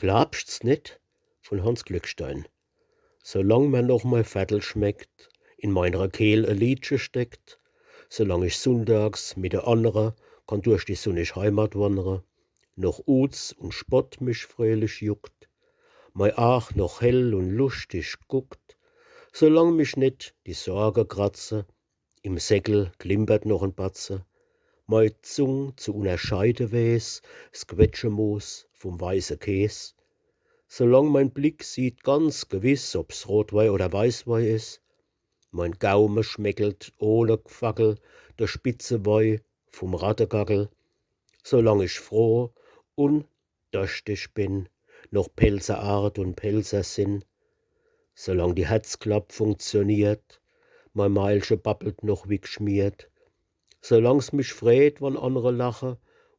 Glaubst's nicht? Von Hans Glückstein. Solang mir noch mein Vettel schmeckt, in meiner Kehl e Liedche steckt, solang ich sonntags mit de Annere kann durch die sonnige Heimat wandere, noch Uts und Spott mich fröhlich juckt, mei Aach noch hell und lustig guckt, solang mich net die Sorge kratze, im Säckel klimpert noch ein Batze, mei Zung zu unterscheide weiß, s Quetschemoos vom weiße Käs. Solang mein Blick sieht ganz gewiss, ob's Rotwein oder Weißwein is, mein Gaume schmeckelt ohne Gfackel der spitze Weih vom Rattegackel, solang ich froh und dörstig bin, noch Pelzerart und Pelzersinn, solang die Herzklapp funktioniert, mein Meilsche babbelt noch wie gschmiert, solang's mich freut, wann andere lache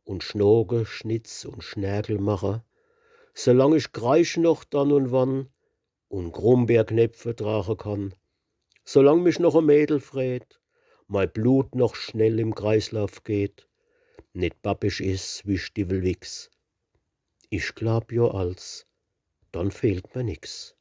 und Schnoge, Schnitz und Schnärkel mache, solang ich kreisch noch dann und wann und Grumbeerknäpfe tragen kann, solang mich noch a Mädel freut, mein Blut noch schnell im Kreislauf geht, net babbisch is wie Stivelwix. Ich glaub jo als, dann fehlt mir nix.